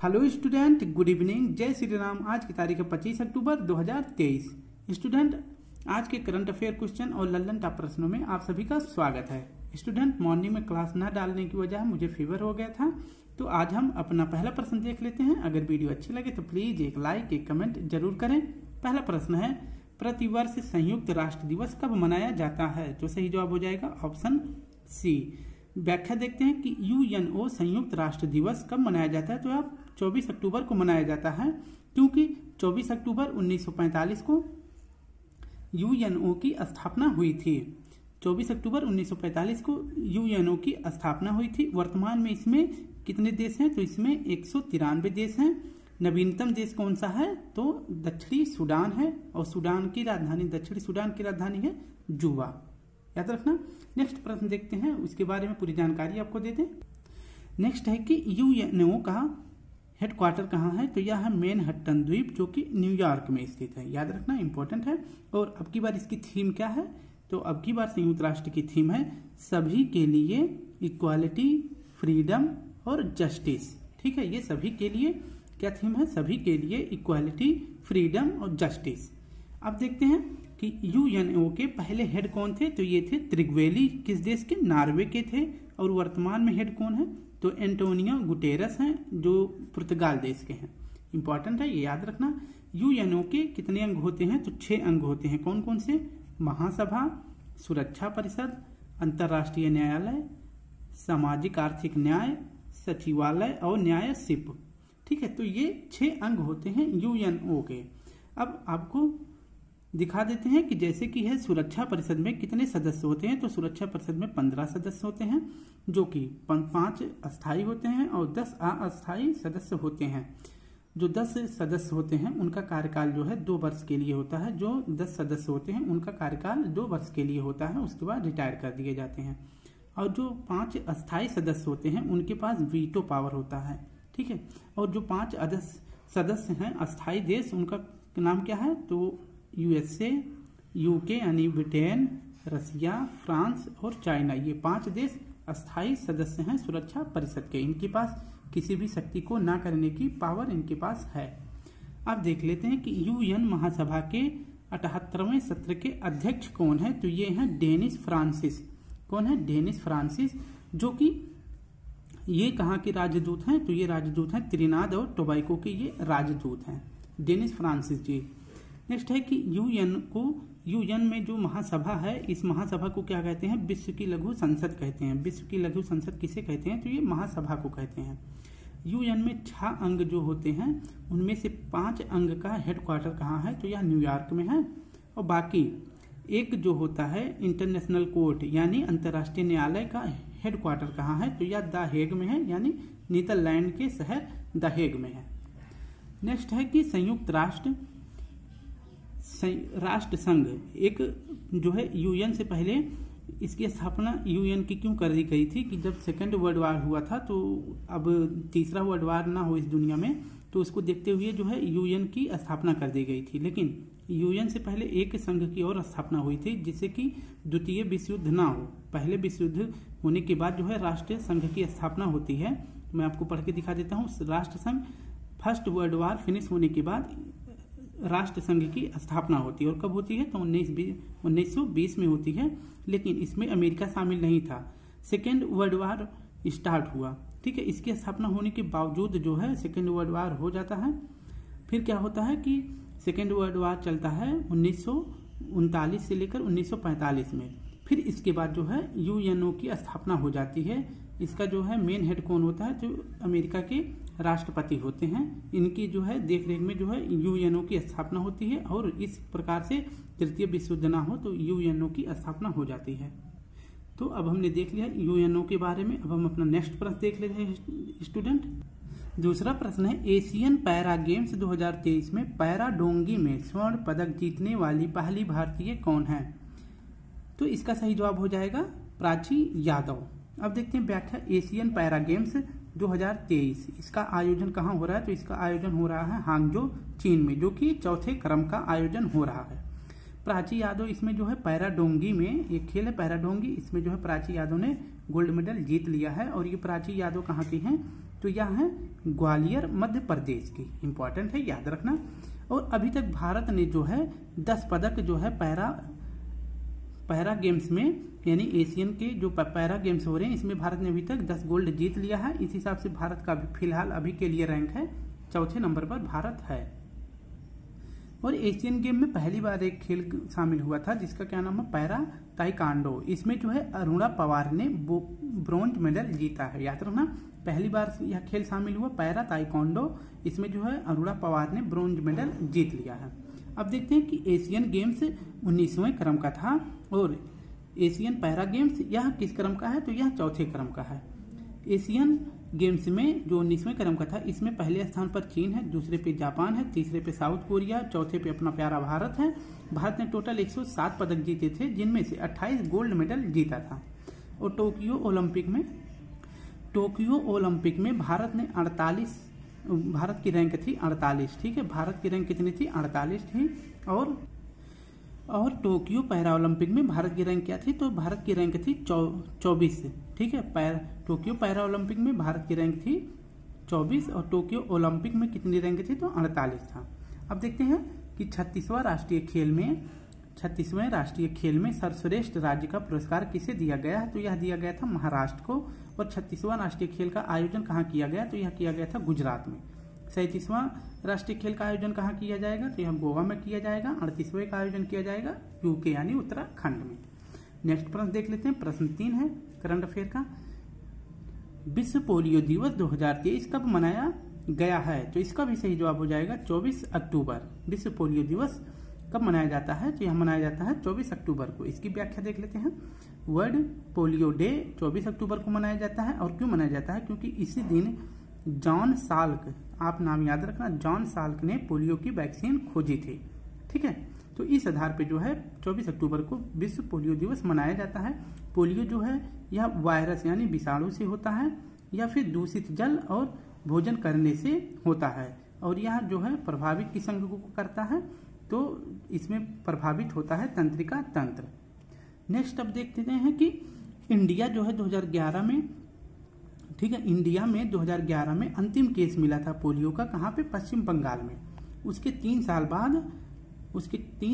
Hello student, good evening, जय श्री राम। आज की तारीख है 25 अक्टूबर 2023। स्टूडेंट, आज के करंट अफेयर क्वेश्चन और लल्लन टॉप प्रश्नों में आप सभी का स्वागत है। स्टूडेंट, मॉर्निंग में क्लास न डालने की वजह मुझे फीवर हो गया था, तो आज हम अपना पहला प्रश्न देख लेते हैं। अगर वीडियो अच्छी लगे तो प्लीज एक लाइक, एक कमेंट जरूर करें। पहला प्रश्न है, प्रतिवर्ष संयुक्त राष्ट्र दिवस कब मनाया जाता है? तो सही जवाब हो जाएगा ऑप्शन सी। व्याख्या देखते हैं कि यूएनओ संयुक्त राष्ट्र दिवस कब मनाया जाता है। तो आप 24 अक्टूबर को मनाया जाता है, क्योंकि 24 अक्टूबर 1945 को यूएनओ की स्थापना हुई थी। 24 अक्टूबर 1945 को यूएनओ की स्थापना हुई थी। वर्तमान में इसमें कितने देश हैं? तो इसमें 193 देश हैं। नवीनतम देश कौन सा है? तो दक्षिणी सूडान है, और सूडान की राजधानी, दक्षिणी सूडान की राजधानी है जुबा। याद रखना। नेक्स्ट प्रश्न देखते हैं, उसके बारे में पूरी जानकारी आपको दे दें। नेक्स्ट है कि यूएनओ का हेडक्वार्टर कहाँ है? तो यह है मैनहट्टन द्वीप, जो कि न्यूयॉर्क में स्थित है। याद रखना, इंपॉर्टेंट है। और अब की बार इसकी थीम क्या है? तो अब की बार संयुक्त राष्ट्र की थीम है सभी के लिए इक्वालिटी, फ्रीडम और जस्टिस। ठीक है, ये सभी के लिए क्या थीम है? सभी के लिए इक्वालिटी, फ्रीडम और जस्टिस। अब देखते हैं कि यूएनओ के पहले हेड कौन थे? तो ये थे त्रिगवेली। किस देश के? नॉर्वे के थे। और वर्तमान में हेड कौन है? तो एंटोनियो गुटेरस हैं, जो पुर्तगाल देश के हैं। इंपॉर्टेंट है, ये याद रखना। यूएनओ के कितने अंग होते हैं? तो 6 अंग होते हैं। कौन कौन से? महासभा, सुरक्षा परिषद, अंतर्राष्ट्रीय न्यायालय, सामाजिक आर्थिक न्याय, सचिवालय और न्यायशिप। ठीक है, तो ये 6 अंग होते हैं यूएनओ के। अब आपको दिखा देते हैं कि जैसे कि है सुरक्षा परिषद में कितने सदस्य होते हैं। तो सुरक्षा परिषद में 15 सदस्य होते हैं, जो कि 5 अस्थायी होते हैं और 10 अस्थायी सदस्य होते हैं। जो 10 सदस्य होते हैं उनका कार्यकाल जो है 2 वर्ष के लिए होता है। जो 10 सदस्य होते हैं उनका कार्यकाल 2 वर्ष के लिए होता है, उसके बाद रिटायर कर दिए जाते हैं। और जो 5 अस्थायी सदस्य होते हैं उनके पास वीटो पावर होता है। ठीक है, और जो 5 सदस्य हैं अस्थायी देश, उनका नाम क्या है? तो यूएसए, यूके यानी ब्रिटेन, रसिया, फ्रांस और चाइना, ये 5 देश अस्थायी सदस्य हैं सुरक्षा परिषद के। इनके पास किसी भी शक्ति को ना करने की पावर इनके पास है। अब देख लेते हैं कि यूएन महासभा के 78वें सत्र के अध्यक्ष कौन है? तो ये हैं डेनिस फ्रांसिस। कौन है? डेनिस फ्रांसिस, जो कि ये कहाँ के राजदूत हैं? तो ये राजदूत हैं त्रिनाद और टोबैको के, ये राजदूत हैं डेनिस फ्रांसिस जी। नेक्स्ट है कि यूएन में जो महासभा है, इस महासभा को क्या कहते हैं? विश्व की लघु संसद कहते हैं। विश्व की लघु संसद किसे कहते हैं? तो ये महासभा को कहते हैं। यूएन में 6 अंग जो होते हैं, उनमें से 5 अंग का हेडक्वार्टर कहाँ है? तो यह न्यूयॉर्क में है। और बाकी एक जो होता है इंटरनेशनल कोर्ट यानी अंतर्राष्ट्रीय न्यायालय का हेडक्वार्टर कहाँ है? तो यह द हेग में है, यानी नीदरलैंड के शहर द हेग में है। नेक्स्ट है कि संयुक्त राष्ट्र संघ एक जो है यूएन से पहले इसकी स्थापना यूएन की क्यों कर दी गई थी? कि जब सेकेंड वर्ल्ड वार हुआ था, तो अब तीसरा वर्ल्ड वार ना हो इस दुनिया में, तो उसको देखते हुए जो है यूएन की स्थापना कर दी गई थी। लेकिन यूएन से पहले एक संघ की और स्थापना हुई थी, जिससे कि द्वितीय विश्व युद्ध ना हो। पहले विश्व युद्ध होने के बाद जो है राष्ट्रीय संघ की स्थापना होती है। मैं आपको पढ़ के दिखा देता हूँ। राष्ट्र संघ फर्स्ट वर्ल्ड वार फिनिश होने के बाद राष्ट्र संघ की स्थापना होती है। और कब होती है? तो 1920 में होती है। लेकिन इसमें अमेरिका शामिल नहीं था। सेकेंड वर्ल्ड वार स्टार्ट हुआ। ठीक है, इसकी स्थापना होने के बावजूद जो है सेकेंड वर्ल्ड वार हो जाता है। फिर क्या होता है कि सेकेंड वर्ल्ड वार चलता है 1939 से लेकर 1945 में। फिर इसके बाद जो है यूएनओ की स्थापना हो जाती है। इसका जो है मेन हेड कौन होता है? तो अमेरिका के राष्ट्रपति होते हैं। इनकी जो है देखरेख में जो है यूएनओ की स्थापना होती है। और इस प्रकार से तृतीय विश्व युद्ध ना हो तो यूएनओ की स्थापना हो जाती है। तो अब हमने देख लिया यूएनओ के बारे में। अब हम अपना नेक्स्ट प्रश्न देख लेते हैं स्टूडेंट। दूसरा प्रश्न है, एशियन पैरा गेम्स 2023 में पैराडोंगी में स्वर्ण पदक जीतने वाली पहली भारतीय कौन है? तो इसका सही जवाब हो जाएगा प्राची यादव। अब देखते हैं व्याख्या। एशियन पैरा गेम्स 2023 इसका आयोजन कहाँ हो रहा है? तो इसका आयोजन हो रहा है हांगजो, चीन में, जो कि 4थे क्रम का आयोजन हो रहा है। प्राची यादव इसमें जो है पैराडोंगी में, एक खेल है पैराडोंगी, इसमें जो है प्राची यादव ने गोल्ड मेडल जीत लिया है। और ये प्राची यादव कहाँ की हैं? तो यह है ग्वालियर मध्य प्रदेश की। इंपॉर्टेंट है, याद रखना। और अभी तक भारत ने जो है 10 पदक जो है पैरा गेम्स में, यानी एशियन के जो पैरा गेम्स हो रहे हैं इसमें भारत ने अभी तक 10 गोल्ड जीत लिया है। इस हिसाब से भारत का फिलहाल अभी के लिए रैंक है 4थे नंबर पर भारत है। और एशियन गेम में पहली बार एक खेल शामिल हुआ था जिसका क्या नाम है, पैरा ताइक्वांडो। इसमें जो है अरुणा पवार ने ब्रॉन्ज मेडल जीता है, याद रखना। पहली बार यह खेल शामिल हुआ पैरा ताइक्वांडो, इसमें जो है अरुणा पवार ने ब्रॉन्ज मेडल जीत लिया है। अब देखते हैं कि एशियन गेम्स 19वें क्रम का था और एशियन पैरा गेम्स यह किस क्रम का है, तो यह 4थे क्रम का है। एशियन गेम्स में जो 19वें क्रम का था इसमें पहले स्थान पर चीन है, दूसरे पे जापान है, तीसरे पे साउथ कोरिया, चौथे पे अपना प्यारा भारत है। भारत ने टोटल 107 पदक जीते थे जिनमें से 28 गोल्ड मेडल जीता था। और टोक्यो ओलंपिक में भारत ने 48, भारत की रैंक थी 48, ठीक है। भारत की रैंक कितनी थी, 48 थी। और टोक्यो पैरा ओलंपिक में भारत की रैंक क्या थी, तो भारत की रैंक थी 24, ठीक है। टोक्यो पैरा ओलंपिक में भारत की रैंक थी 24 और टोक्यो ओलंपिक में कितनी रैंक थी, तो 48 था। अब देखते हैं कि 36वें राष्ट्रीय खेल में सर्वश्रेष्ठ राज्य का पुरस्कार किसे दिया गया है, तो यह दिया गया था महाराष्ट्र को। और 36वां राष्ट्रीय खेल का आयोजन कहाँ किया गया, तो यह किया गया था गुजरात में। 37वां राष्ट्रीय खेल का आयोजन कहाँ किया जाएगा, तो यह गोवा में किया जाएगा। 38वें का आयोजन किया जाएगा यूके यानी उत्तराखंड में। नेक्स्ट प्रश्न देख लेते हैं। प्रश्न 3 है करंट अफेयर का। विश्व पोलियो दिवस 2023 कब मनाया गया है, तो इसका भी सही जवाब हो जाएगा 24 अक्टूबर। विश्व पोलियो दिवस कब मनाया जाता है, तो यह मनाया जाता है 24 अक्टूबर को। इसकी व्याख्या देख लेते हैं। वर्ल्ड पोलियो डे 24 अक्टूबर को मनाया जाता है। और क्यों मनाया जाता है, क्योंकि इसी दिन जॉन साल्क, आप नाम याद रखना, जॉन साल्क ने पोलियो की वैक्सीन खोजी थी, ठीक है। तो इस आधार पे जो है 24 अक्टूबर को विश्व पोलियो दिवस मनाया जाता है। पोलियो जो है यह वायरस यानी विषाणु से होता है या फिर दूषित जल और भोजन करने से होता है। और यह जो है प्रभावित किस अंग को करता है, तो इसमें प्रभावित होता है तंत्रिका तंत्र। नेक्स्ट अब देखते हैं कि इंडिया जो है 2011 में, ठीक है, इंडिया में 2011 में अंतिम केस मिला था पोलियो का, कहाँ पे, पश्चिम बंगाल में। उसके 3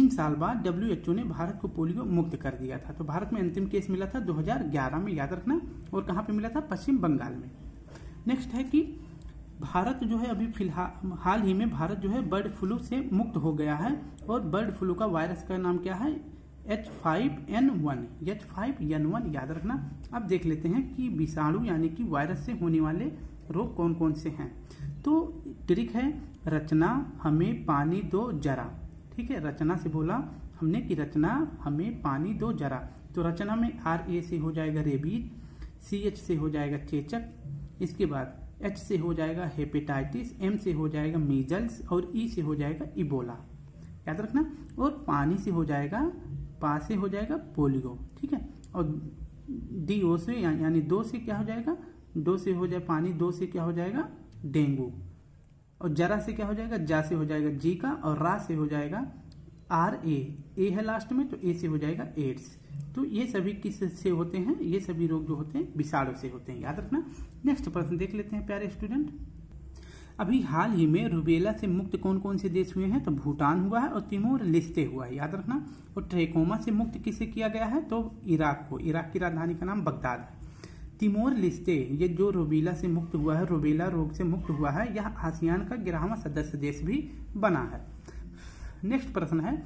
साल बाद WHO ने भारत को पोलियो मुक्त कर दिया था। तो भारत में अंतिम केस मिला था 2011 में, याद रखना। और कहाँ पे मिला था, पश्चिम बंगाल में। नेक्स्ट है कि भारत जो है अभी फिलहाल हाल ही में भारत जो है बर्ड फ्लू से मुक्त हो गया है। और बर्ड फ्लू का वायरस का नाम क्या है, H5N1, याद रखना। अब देख लेते हैं कि विषाणु यानी कि वायरस से होने वाले रोग कौन कौन से हैं। तो ट्रिक है, रचना हमें पानी दो जरा, ठीक है। रचना से बोला हमने कि रचना हमें पानी दो जरा। तो रचना में RA से हो जाएगा रेबीज, CH से हो जाएगा चेचक, इसके बाद H से हो जाएगा हेपेटाइटिस, M से हो जाएगा मीजल्स और E से हो जाएगा इबोला, याद रखना। और पानी से हो जाएगा, पा से हो जाएगा पोलियो, ठीक है। और DO से यानी 2 से क्या हो जाएगा, 2 से हो जाए पानी, 2 से क्या हो जाएगा डेंगू। और जरा से क्या हो जाएगा, जा से हो जाएगा जीका और रा से हो जाएगा RA, ए है लास्ट में, तो ए से हो जाएगा एड्स। तो ये सभी किस से होते हैं, ये सभी रोग जो होते हैं विषाणु से होते हैं, याद रखना। नेक्स्ट प्रश्न देख लेते हैं प्यारे स्टूडेंट। अभी हाल ही में रूबेला से मुक्त कौन कौन से देश हुए हैं, तो भूटान हुआ है और तिमोर लेस्ते हुआ है, याद रखना। और ट्रेकोमा से मुक्त किसे किया गया है, तो इराक को। इराक की राजधानी का नाम बगदाद है। तिमोर लेस्ते ये जो रूबेला से मुक्त हुआ है, रूबेला रोग से मुक्त हुआ है, यह आसियान का 11वां सदस्य देश भी बना है। नेक्स्ट प्रश्न है,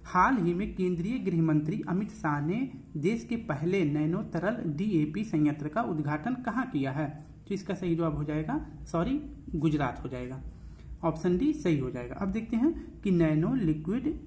हाल ही में केंद्रीय गृह मंत्री अमित शाह ने देश के पहले नैनो तरल DAP संयंत्र का उद्घाटन कहाँ किया है, तो इसका सही जवाब हो जाएगा, गुजरात हो जाएगा। ऑप्शन डी सही हो जाएगा। अब देखते हैं कि नैनो लिक्विड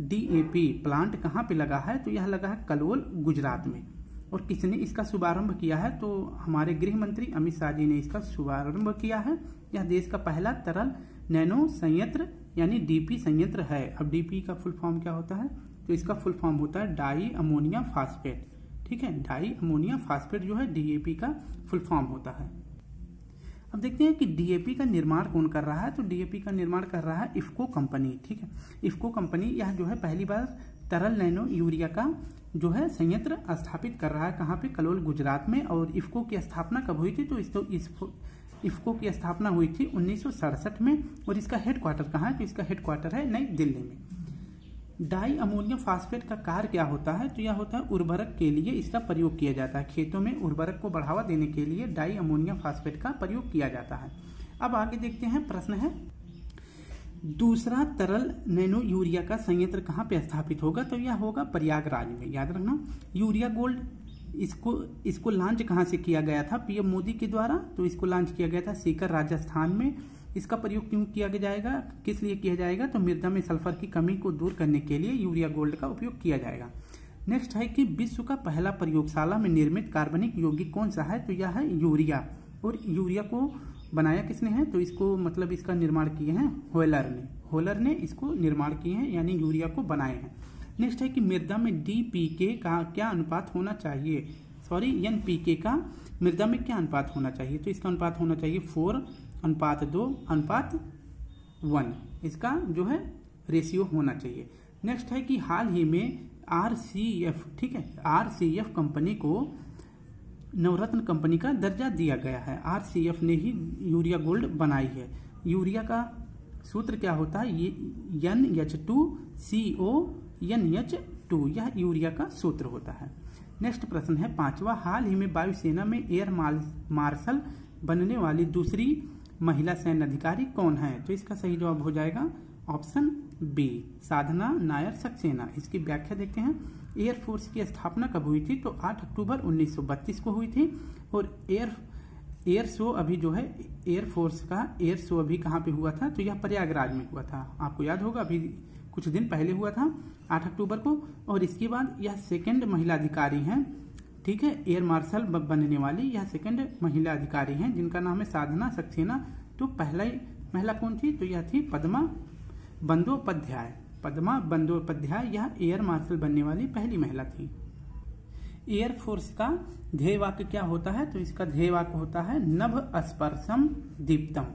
DAP प्लांट कहाँ पे लगा है, तो यह लगा है कलोल, गुजरात में। और किसने इसका शुभारंभ किया है, तो हमारे गृह मंत्री अमित शाह जी ने इसका शुभारंभ किया है। यह देश का पहला तरल नैनो संयंत्र यानी DP संयंत्र है। अब DP का फुल फॉर्म क्या होता है, तो इसका फुल फॉर्म होता है डाई अमोनिया फास्फेट, ठीक है। डाई अमोनिया फास्फेट जो है DAP का फुल फॉर्म होता है। अब देखते हैं कि DAP का निर्माण कौन कर रहा है, तो DAP का निर्माण कर रहा है इफ्को कंपनी, ठीक है। इफ्को कंपनी यह जो है पहली बार तरल नैनो यूरिया का जो है संयंत्र स्थापित कर रहा है, कहाँ पे, कलोल, गुजरात में। और इफ्को की स्थापना कब हुई थी, तो इफ्को की स्थापना हुई थी 1967 में और इसका हेडक्वार्टर कहाँ है? तो इसका हेडक्वार्टर है नई दिल्ली में। डाई अमोनियम फास्फेट का कार्य क्या होता है? तो यह होता है उर्वरक के लिए इसका प्रयोग किया जाता है। खेतों में उर्वरक को बढ़ावा देने के लिए डाई अमोनियम फास्फेट का प्रयोग किया जाता है। अब आगे देखते हैं, प्रश्न है दूसरा तरल नैनो यूरिया का संयंत्र कहाँ पे स्थापित होगा? तो यह होगा प्रयागराज में। याद रखना, यूरिया गोल्ड इसको लॉन्च कहाँ से किया गया था? पीएम मोदी के द्वारा। तो इसको लॉन्च किया गया था सीकर राजस्थान में। इसका प्रयोग क्यों किया जाएगा, किस लिए किया जाएगा? तो मृदा में सल्फर की कमी को दूर करने के लिए यूरिया गोल्ड का उपयोग किया जाएगा। नेक्स्ट है कि विश्व का पहला प्रयोगशाला में निर्मित कार्बनिक यौगिक कौन सा है? तो यह है यूरिया। और यूरिया को बनाया किसने है? तो इसको मतलब इसका निर्माण किए हैं होलर ने इसको निर्माण किए हैं, यानी यूरिया को बनाए हैं। नेक्स्ट है कि मृदा में डीपीके का क्या अनुपात होना चाहिए? एनपीके का मृदा में क्या अनुपात होना चाहिए? तो इसका अनुपात होना चाहिए 4:2:1। इसका जो है रेशियो होना चाहिए। नेक्स्ट है कि हाल ही में आरसीएफ, ठीक है, आरसीएफ कंपनी को नवरत्न कंपनी का दर्जा दिया गया है। आरसीएफ ने ही यूरिया गोल्ड बनाई है। यूरिया का सूत्र क्या होता है? ये NH2CONH2, यह यूरिया का सूत्र होता है। नेक्स्ट प्रश्न है 5वां, हाल ही में वायुसेना में एयर मार्शल बनने वाली दूसरी महिला सैन्य अधिकारी कौन है? तो इसका सही जवाब हो जाएगा ऑप्शन बी, साधना नायर सक्सेना। इसकी व्याख्या देखते हैं। एयरफोर्स की स्थापना कब हुई थी? तो 8 अक्टूबर 1932 को हुई थी। और एयर शो अभी जो है एयरफोर्स का एयर शो अभी कहाँ पे हुआ था? तो यह प्रयागराज में हुआ था। आपको याद होगा, अभी कुछ दिन पहले हुआ था 8 अक्टूबर को। और इसके बाद यह सेकंड महिला अधिकारी हैं, ठीक है, एयर मार्शल बनने वाली यह सेकंड महिला अधिकारी हैं, जिनका नाम है साधना सक्सेना। तो पहला महिला कौन थी? तो यह थी पद्मा बंदोपाध्याय। यह एयर मार्शल बनने वाली पहली महिला थी। एयरफोर्स का ध्येय वाक्य क्या होता है? तो इसका ध्येय वाक्य होता है नभ स्पर्शम दीप्तम।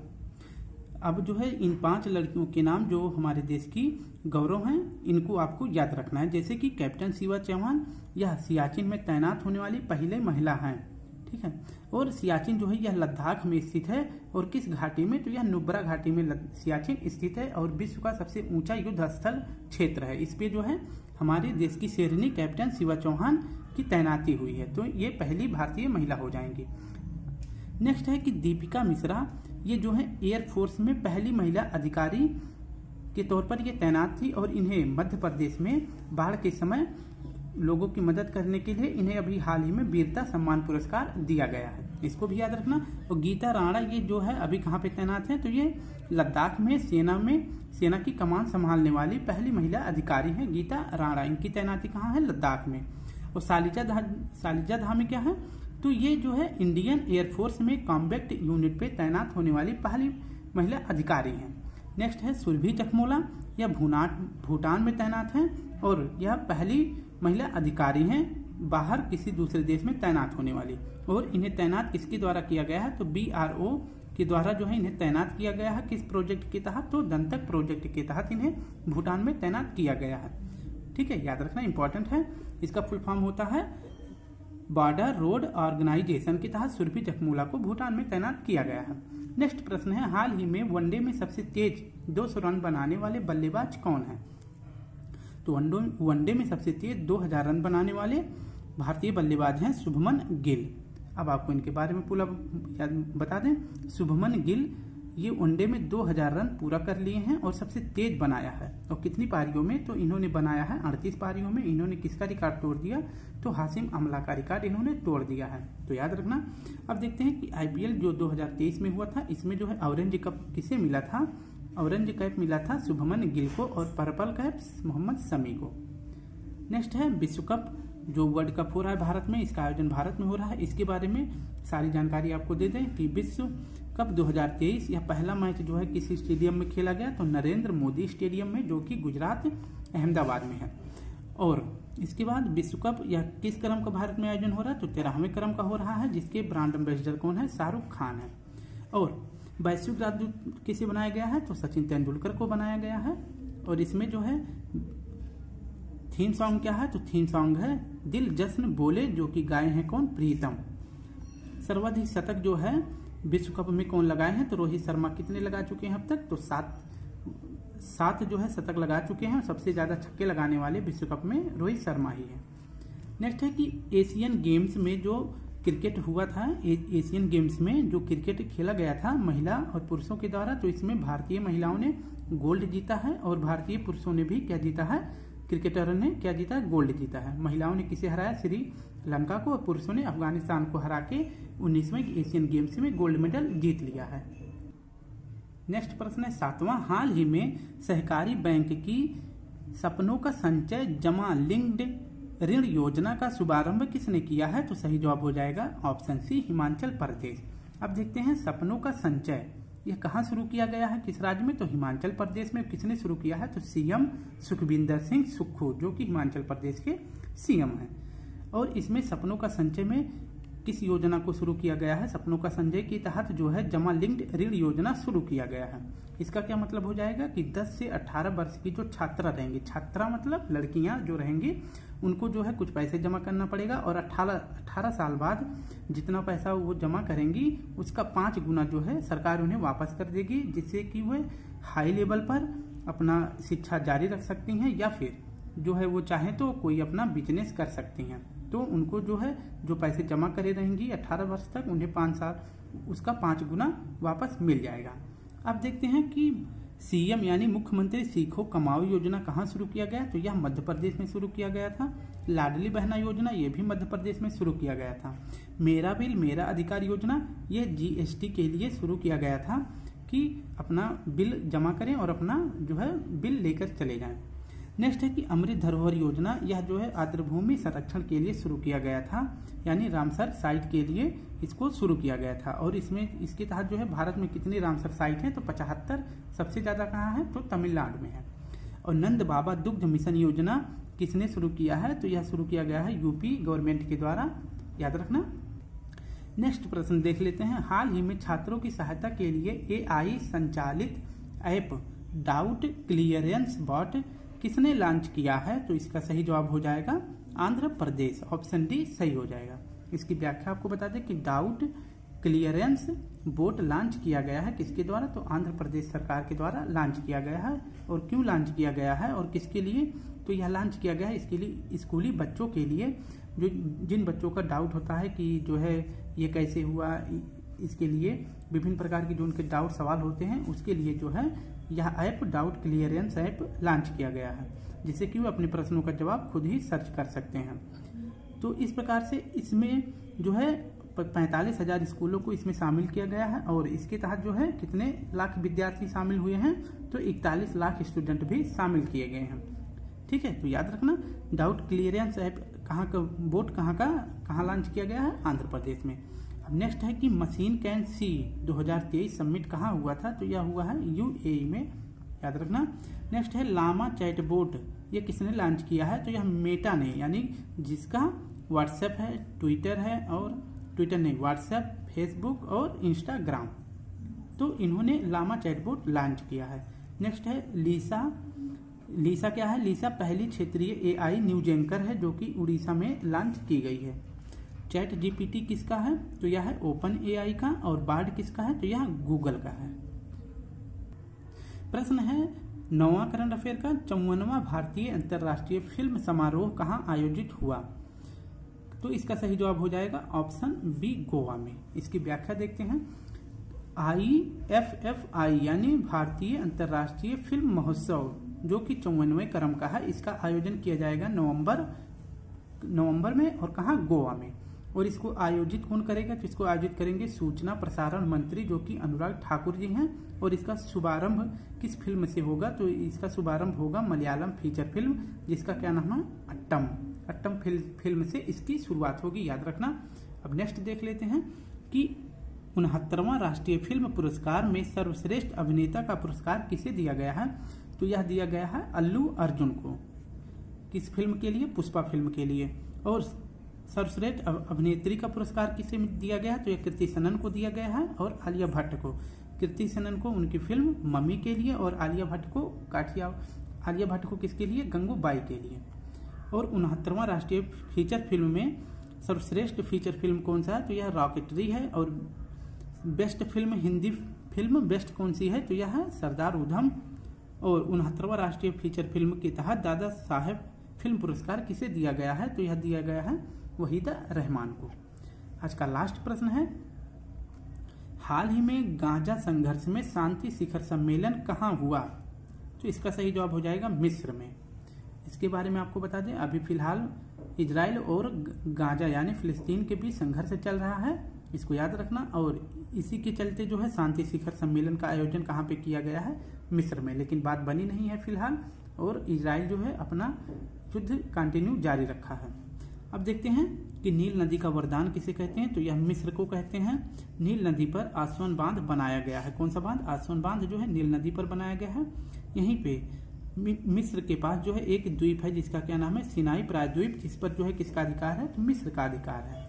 अब जो है इन 5 लड़कियों के नाम जो हमारे देश की गौरव हैं, इनको आपको याद रखना है। जैसे कि कैप्टन शिवा चौहान, यह सियाचिन में तैनात होने वाली पहले महिला हैं, ठीक है। और सियाचिन जो है यह लद्दाख में स्थित है। और किस घाटी में? तो यह नुब्रा घाटी में सियाचिन स्थित है और विश्व का सबसे ऊंचा युद्ध स्थल क्षेत्र है। इस पे जो है हमारे देश की शेरनी कैप्टन शिवा चौहान की तैनाती हुई है। तो ये पहली भारतीय महिला हो जाएंगी। नेक्स्ट है कि दीपिका मिश्रा, ये जो है एयरफोर्स में पहली महिला अधिकारी के तौर पर ये तैनात थी। और इन्हें मध्य प्रदेश में बाढ़ के समय लोगों की मदद करने के लिए इन्हें अभी हाल ही में वीरता सम्मान पुरस्कार दिया गया है। इसको भी याद रखना। और गीता राणा, ये जो है अभी कहाँ पे तैनात है? तो ये लद्दाख में सेना की कमान संभालने वाली पहली महिला अधिकारी है गीता राणा। इनकी तैनाती कहाँ है? लद्दाख में। और सालिजा धामी क्या है? तो ये जो है इंडियन एयरफोर्स में कॉम्बैट यूनिट पे तैनात होने वाली पहली महिला अधिकारी हैं। नेक्स्ट है सुरभि चकमोला, यह भूटान में तैनात है और यह पहली महिला अधिकारी हैं बाहर किसी दूसरे देश में तैनात होने वाली। और इन्हें तैनात किसके द्वारा किया गया है? तो BRO के द्वारा जो है इन्हें तैनात किया गया है। किस प्रोजेक्ट के तहत? तो दंतक प्रोजेक्ट के तहत इन्हें भूटान में तैनात किया गया है, ठीक है, याद रखना, इंपॉर्टेंट है। इसका फुल फॉर्म होता है बॉर्डर रोड ऑर्गेनाइजेशन के तहत सुरभि चकमोला को भूटान में तैनात किया गया है। नेक्स्ट प्रश्न है, हाल ही में वनडे में सबसे तेज 200 रन बनाने वाले बल्लेबाज कौन है? तो वनडे में सबसे तेज 2000 रन बनाने वाले भारतीय बल्लेबाज हैं शुभमन गिल। अब आपको इनके बारे में पूरा बता दें। शुभमन गिल ये वनडे में 2000 रन पूरा कर लिए हैं और सबसे तेज बनाया है। और कितनी पारियों में? तो इन्होंने बनाया है 38 पारियों में। इन्होंने किसका रिकॉर्ड तोड़ दिया? तो हाशिम अमला का रिकॉर्ड इन्होंने तोड़ दिया है। तो याद रखना। अब देखते हैं कि IPL जो 2023 में हुआ था, इसमें जो है ऑरेंज कप किसे मिला था? ऑरेंज कैप मिला था शुभमन गिल को और पर्पल कैप मोहम्मद शमी को। नेक्स्ट है विश्व कप, जो वर्ल्ड कप हो रहा है भारत में, इसका आयोजन भारत में हो रहा है। इसके बारे में सारी जानकारी आपको दे दें कि विश्व कप 2023 यह पहला मैच जो है किस स्टेडियम में खेला गया? तो नरेंद्र मोदी स्टेडियम में, जो कि गुजरात अहमदाबाद में है। और इसके बाद विश्व कप यह किस क्रम का भारत में आयोजन हो रहा है? तो 13वें क्रम का हो रहा है, जिसके ब्रांड एम्बेसडर कौन है? शाहरुख खान है। और वैश्विक राजदूत किसे बनाया गया है? तो सचिन तेंदुलकर को बनाया गया है। और इसमें जो है थीम सॉन्ग क्या है? तो थीम सॉन्ग है दिल जश्न बोले, जो कि गाए हैं कौन? प्रीतम। सर्वाधिक शतक जो है विश्व कप में कौन लगाए हैं, तो रोहित शर्मा कितने लगा चुके हैं अब तक, तो सात जो है शतक लगा चुके हैं। सबसे ज्यादा छक्के लगाने वाले विश्व कप में रोहित शर्मा ही है। नेक्स्ट है कि एशियन गेम्स में जो क्रिकेट हुआ था, एशियन गेम्स में जो क्रिकेट खेला गया था महिला और पुरुषों के द्वारा, तो इसमें भारतीय महिलाओं ने गोल्ड जीता है और भारतीय पुरुषों ने भी क्या जीता है, क्रिकेटरों ने क्या जीता है, गोल्ड जीता है। महिलाओं ने किसे हराया, श्रीलंका को, और पुरुषों ने अफगानिस्तान को हरा के 19वें एशियन गेम्स में गोल्ड मेडल जीत लिया है। नेक्स्ट प्रश्न है 7वां, हाल ही में सहकारी बैंक की सपनों का संचय जमा लिंक्ड ऋण योजना का शुभारंभ किसने किया है, तो सही जवाब हो जाएगा ऑप्शन सी, हिमाचल प्रदेश। अब देखते हैं सपनों का संचय यह कहाँ शुरू किया गया है, किस राज्य में, तो हिमाचल प्रदेश में। किसने शुरू किया है, तो सीएम सुखविंदर सिंह सुक्खू, जो कि हिमाचल प्रदेश के सीएम हैं। और इसमें सपनों का संचय में किस योजना को शुरू किया गया है, सपनों का संचय के तहत जो है जमा लिंक्ड ऋण योजना शुरू किया गया है। इसका क्या मतलब हो जाएगा कि 10 से 18 वर्ष की जो छात्रा रहेंगी, छात्रा मतलब लड़कियां जो रहेंगी, उनको जो है कुछ पैसे जमा करना पड़ेगा और 18 साल बाद जितना पैसा वो जमा करेंगी उसका 5 गुना जो है सरकार उन्हें वापस कर देगी, जिससे कि वह हाई लेवल पर अपना शिक्षा जारी रख सकती हैं या फिर जो है वो चाहे तो कोई अपना बिजनेस कर सकती हैं। तो उनको जो है जो पैसे जमा करे रहेंगी 18 वर्ष तक, उन्हें 5 साल उसका 5 गुना वापस मिल जाएगा। अब देखते हैं कि सीएम यानी मुख्यमंत्री सीखो कमाओ योजना कहाँ शुरू किया गया, तो यह मध्य प्रदेश में शुरू किया गया था। लाडली बहना योजना ये भी मध्य प्रदेश में शुरू किया गया था। मेरा बिल मेरा अधिकार योजना ये जीएसटी के लिए शुरू किया गया था कि अपना बिल जमा करें और अपना जो है बिल लेकर चले जाएं। नेक्स्ट है कि अमृत धरोहर योजना, यह जो है आर्द्रभूमि संरक्षण के लिए शुरू किया गया था, यानी रामसर साइट के लिए इसको शुरू किया गया था। और इसमें इसके तहत जो है भारत में कितनी रामसर साइट है, तो 75, सबसे ज्यादा कहाँ है, तो तमिलनाडु में है। और नंद बाबा दुग्ध मिशन योजना किसने शुरू किया है, तो यह शुरू किया गया है यूपी गवर्नमेंट के द्वारा, याद रखना। नेक्स्ट प्रश्न देख लेते हैं, हाल ही में छात्रों की सहायता के लिए एआई संचालित ऐप डाउट क्लियरेंस बॉट किसने लॉन्च किया है, तो इसका सही जवाब हो जाएगा आंध्र प्रदेश, ऑप्शन डी सही हो जाएगा। इसकी व्याख्या आपको बता दें कि डाउट क्लियरेंस बोट लॉन्च किया गया है किसके द्वारा, तो आंध्र प्रदेश सरकार के द्वारा लॉन्च किया गया है। और क्यों लॉन्च किया गया है और किसके लिए, तो यह लॉन्च किया गया है इसके लिए स्कूली बच्चों के लिए, जो जिन बच्चों का डाउट होता है कि जो है ये कैसे हुआ, इसके लिए विभिन्न प्रकार के जो उनके डाउट सवाल होते हैं उसके लिए जो है यह app doubt clearance app launch किया गया है, जिससे कि वो अपने प्रश्नों का जवाब खुद ही सर्च कर सकते हैं। तो इस प्रकार से इसमें जो है 45,000 स्कूलों को इसमें शामिल किया गया है और इसके तहत जो है कितने लाख विद्यार्थी शामिल हुए हैं, तो 41 लाख स्टूडेंट भी शामिल किए गए हैं। ठीक है, तो याद रखना डाउट क्लियरेंस ऐप कहाँ का बोट कहाँ लॉन्च किया गया है, आंध्र प्रदेश में। अब नेक्स्ट है कि मशीन कैन सी 2023 समिट कहाँ हुआ था, तो यह हुआ है यूएई में, याद रखना। नेक्स्ट है लामा चैटबोट, ये किसने लॉन्च किया है, तो यह मेटा ने, यानी जिसका व्हाट्सएप है, ट्विटर है, और ट्विटर नहीं व्हाट्सएप, फेसबुक और इंस्टाग्राम, तो इन्होंने लामा चैटबोट लॉन्च किया है। नेक्स्ट है लीसा क्या है, लीसा पहली क्षेत्रीय एआई न्यूज एंकर है जो कि उड़ीसा में लॉन्च की गई है। चैट जीपीटी किसका है, तो यह है ओपन एआई का। और बार्ड किसका है, तो यह गूगल का है। प्रश्न है 9वां करंट अफेयर का, 54वां भारतीय अंतर्राष्ट्रीय फिल्म समारोह कहाँ आयोजित हुआ, तो इसका सही जवाब हो जाएगा ऑप्शन बी गोवा में। इसकी व्याख्या देखते हैं, IFFI यानी भारतीय अंतर्राष्ट्रीय फिल्म महोत्सव जो कि 54वें क्रम का है, इसका आयोजन किया जाएगा नवंबर में, और कहाँ, गोवा में। और इसको आयोजित कौन करेगा, तो इसको आयोजित करेंगे सूचना प्रसारण मंत्री जो कि अनुराग ठाकुर जी हैं। और इसका शुभारंभ किस फिल्म से होगा, तो इसका शुभारंभ होगा मलयालम फीचर फिल्म जिसका क्या नाम है, अट्टम फिल्म से इसकी शुरुआत होगी, याद रखना। अब नेक्स्ट देख लेते हैं कि 69वां राष्ट्रीय फिल्म पुरस्कार में सर्वश्रेष्ठ अभिनेता का पुरस्कार किसे दिया गया है, तो यह दिया गया है अल्लू अर्जुन को। किस फिल्म के लिए, पुष्पा फिल्म के लिए। और सर्वश्रेष्ठ अभिनेत्री का पुरस्कार किसे दिया गया है, तो यह कृति सनन को दिया गया है और आलिया भट्ट को। कृति सनन को उनकी फिल्म मम्मी के लिए और आलिया भट्ट को किसके लिए, गंगूबाई के लिए। और 69वां राष्ट्रीय फीचर फिल्म में सर्वश्रेष्ठ फीचर फिल्म कौन सा है, तो यह रॉकेटरी है। और best film Hindi film best कौन सी है? तो यह है सरदार उधम। और 69वां राष्ट्रीय फीचर फिल्म के तहत दादा साहेब फिल्म पुरस्कार किसे दिया गया है? तो यह दिया गया है वहीदा रहमान को। आज का लास्ट प्रश्न है, हाल ही में गाजा संघर्ष में शांति शिखर सम्मेलन कहाँ हुआ? तो इसका सही जवाब हो जाएगा मिस्र में। इसके बारे में आपको बता दें, अभी फिलहाल इजराइल और गाजा यानी फिलिस्तीन के बीच संघर्ष चल रहा है, इसको याद रखना। और इसी के चलते जो है शांति शिखर सम्मेलन का आयोजन कहाँ पे किया गया है? मिस्र में। लेकिन बात बनी नहीं है फिलहाल, और इजराइल जो है अपना युद्ध कंटिन्यू जारी रखा है। अब देखते हैं कि नील नदी का वरदान किसे कहते हैं? तो यह मिस्र को कहते हैं। नील नदी पर आसवन बांध बनाया गया है। कौन सा बांध? आसवन बांध जो है नील नदी पर बनाया गया है। यहीं पे मिस्र के पास जो है एक द्वीप है जिसका क्या नाम है? सिनाई प्रायद्वीप, जिस पर जो है किसका अधिकार है? तो मिस्र का अधिकार है।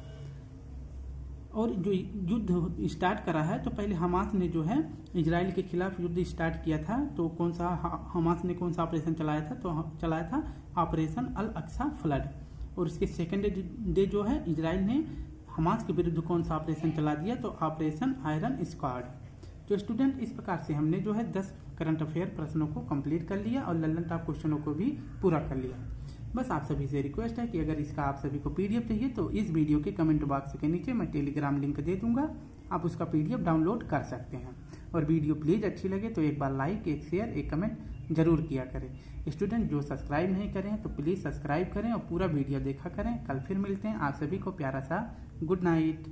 और जो युद्ध स्टार्ट करा है, तो पहले हमास ने जो है इजराइल के खिलाफ युद्ध स्टार्ट किया था। तो कौन सा हमास ने कौन सा ऑपरेशन चलाया था? तो चलाया था ऑपरेशन अल अक्सा फ्लड। और इसके सेकेंड डे जो है इजराइल ने हमास के विरुद्ध कौन सा ऑपरेशन चला दिया? तो ऑपरेशन आयरन स्क्वाड। तो स्टूडेंट, इस प्रकार से हमने जो है 10 करंट अफेयर प्रश्नों को कंप्लीट कर लिया और लल्लन टॉप क्वेश्चनों को भी पूरा कर लिया। बस आप सभी से रिक्वेस्ट है कि अगर इसका आप सभी को पीडीएफ चाहिए तो इस वीडियो के कमेंट बॉक्स के नीचे मैं टेलीग्राम लिंक दे दूंगा, आप उसका पीडीएफ डाउनलोड कर सकते हैं। और वीडियो प्लीज अच्छी लगे तो एक बार लाइक, एक शेयर, एक कमेंट जरूर किया करें। स्टूडेंट जो सब्सक्राइब नहीं करें तो प्लीज सब्सक्राइब करें और पूरा वीडियो देखा करें। कल फिर मिलते हैं। आप सभी को प्यारा सा गुड नाइट।